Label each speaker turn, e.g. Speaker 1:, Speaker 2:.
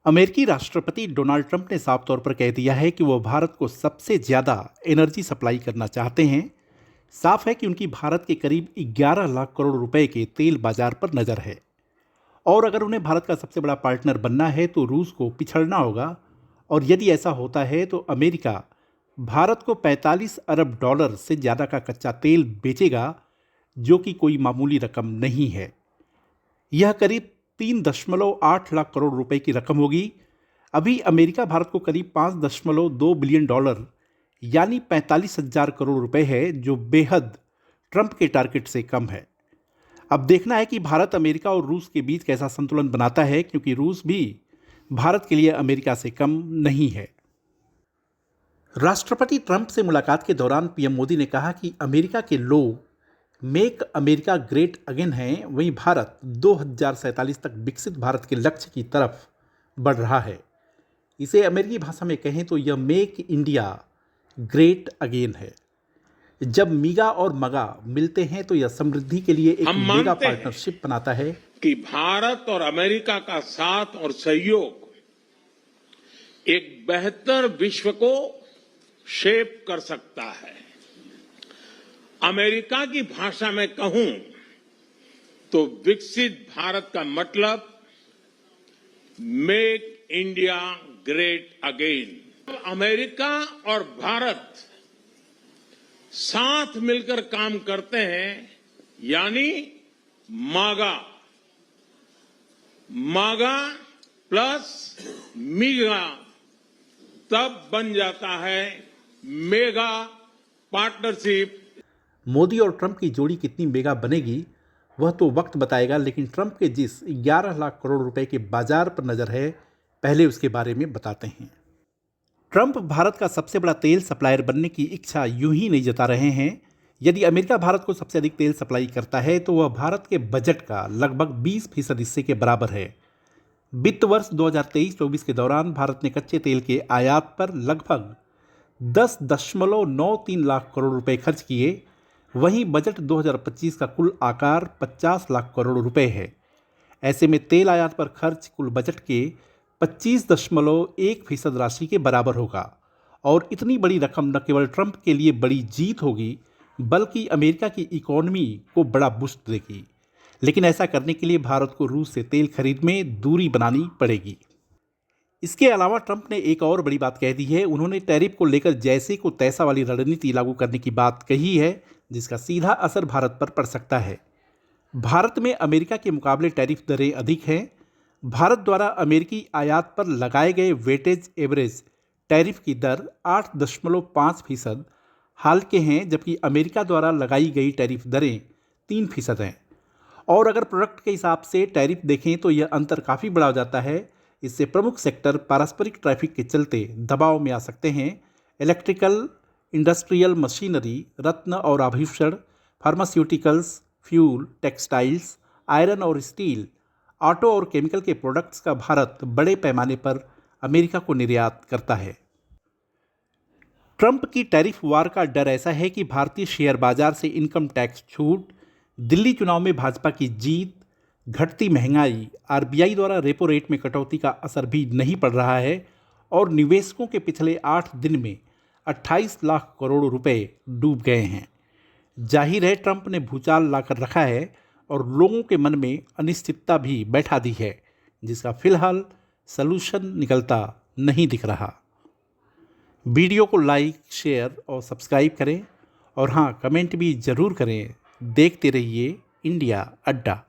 Speaker 1: अमेरिकी राष्ट्रपति Donald Trump ने साफ तौर पर कह दिया है कि वो भारत को सबसे ज़्यादा एनर्जी सप्लाई करना चाहते हैं। साफ है कि उनकी भारत के करीब 11 लाख करोड़ रुपए के तेल बाजार पर नज़र है और अगर उन्हें भारत का सबसे बड़ा पार्टनर बनना है तो रूस को पिछड़ना होगा। और यदि ऐसा होता है तो अमेरिका भारत को 45 अरब डॉलर से ज़्यादा का कच्चा तेल बेचेगा, जो कि कोई मामूली रकम नहीं है। यह करीब 3.8 लाख करोड़ रुपए की रकम होगी। अभी अमेरिका भारत को करीब 5.2 बिलियन डॉलर यानी 45,000 करोड़ रुपए है, जो बेहद ट्रंप के टारगेट से कम है। अब देखना है कि भारत अमेरिका और रूस के बीच कैसा संतुलन बनाता है, क्योंकि रूस भी भारत के लिए अमेरिका से कम नहीं है। राष्ट्रपति ट्रंप से मुलाकात के दौरान पीएम मोदी ने कहा कि अमेरिका के लोग मेक अमेरिका ग्रेट अगेन हैं, वहीं भारत 2047 तक विकसित भारत के लक्ष्य की तरफ बढ़ रहा है। इसे अमेरिकी भाषा में कहें तो यह मेक इंडिया ग्रेट अगेन है। जब मीगा और मगा मिलते हैं तो यह समृद्धि के लिए एक मेगा पार्टनरशिप बनाता है
Speaker 2: कि भारत और अमेरिका का साथ और सहयोग एक बेहतर विश्व को शेप कर सकता है। अमेरिका की भाषा में कहूं तो विकसित भारत का मतलब make India great again. America और भारत साथ मिलकर काम करते हैं, यानी मागा मागा प्लस मीगा तब बन जाता है मेगा पार्टनरशिप।
Speaker 1: मोदी और ट्रंप की जोड़ी कितनी मेगा बनेगी वह तो वक्त बताएगा, लेकिन ट्रंप के जिस 11 लाख करोड़ रुपए के बाजार पर नजर है, पहले उसके बारे में बताते हैं। ट्रंप भारत का सबसे बड़ा तेल सप्लायर बनने की इच्छा यूं ही नहीं जता रहे हैं। यदि अमेरिका भारत को सबसे अधिक तेल सप्लाई करता है तो वह भारत के बजट का लगभग 20% हिस्से के बराबर है। वित्त वर्ष 2023-24 के दौरान भारत ने कच्चे तेल के आयात पर लगभग 10.93 लाख करोड़ रुपए खर्च किए। वहीं बजट 2025 का कुल आकार 50 लाख करोड़ रुपए है। ऐसे में तेल आयात पर खर्च कुल बजट के 25.1% राशि के बराबर होगा और इतनी बड़ी रकम न केवल ट्रंप के लिए बड़ी जीत होगी, बल्कि अमेरिका की इकोनॉमी को बड़ा बूस्ट देगी। लेकिन ऐसा करने के लिए भारत को रूस से तेल खरीद में दूरी बनानी पड़ेगी। इसके अलावा ट्रंप ने एक और बड़ी बात कह दी है। उन्होंने टैरिफ को लेकर जैसे को तैसा वाली रणनीति लागू करने की बात कही है, जिसका सीधा असर भारत पर पड़ सकता है। भारत में अमेरिका के मुकाबले टैरिफ दरें अधिक हैं। भारत द्वारा अमेरिकी आयात पर लगाए गए वेटेज एवरेज टैरिफ की दर 8.5% हाल के हैं, जबकि अमेरिका द्वारा लगाई गई टैरिफ दरें 3% हैं। और अगर प्रोडक्ट के हिसाब से टैरिफ देखें तो यह अंतर काफ़ी बड़ा हो जाता है। इससे प्रमुख सेक्टर पारस्परिक ट्रैफिक के चलते दबाव में आ सकते हैं। इलेक्ट्रिकल, इंडस्ट्रियल मशीनरी, रत्न और आभूषण, फार्मास्यूटिकल्स, फ्यूल, टेक्सटाइल्स, आयरन और स्टील, ऑटो और केमिकल के प्रोडक्ट्स का भारत बड़े पैमाने पर अमेरिका को निर्यात करता है। ट्रंप की टैरिफ वार का डर ऐसा है कि भारतीय शेयर बाजार से इनकम टैक्स छूट, दिल्ली चुनाव में भाजपा की जीत, घटती महंगाई, आरबीआई द्वारा रेपो रेट में कटौती का असर भी नहीं पड़ रहा है और निवेशकों के पिछले 8 दिन में 28 लाख करोड़ रुपए डूब गए हैं। जाहिर है ट्रंप ने भूचाल लाकर रखा है और लोगों के मन में अनिश्चितता भी बैठा दी है, जिसका फिलहाल सलूशन निकलता नहीं दिख रहा। वीडियो को लाइक, शेयर और सब्सक्राइब करें और हाँ, कमेंट भी ज़रूर करें। देखते रहिए इंडिया अड्डा।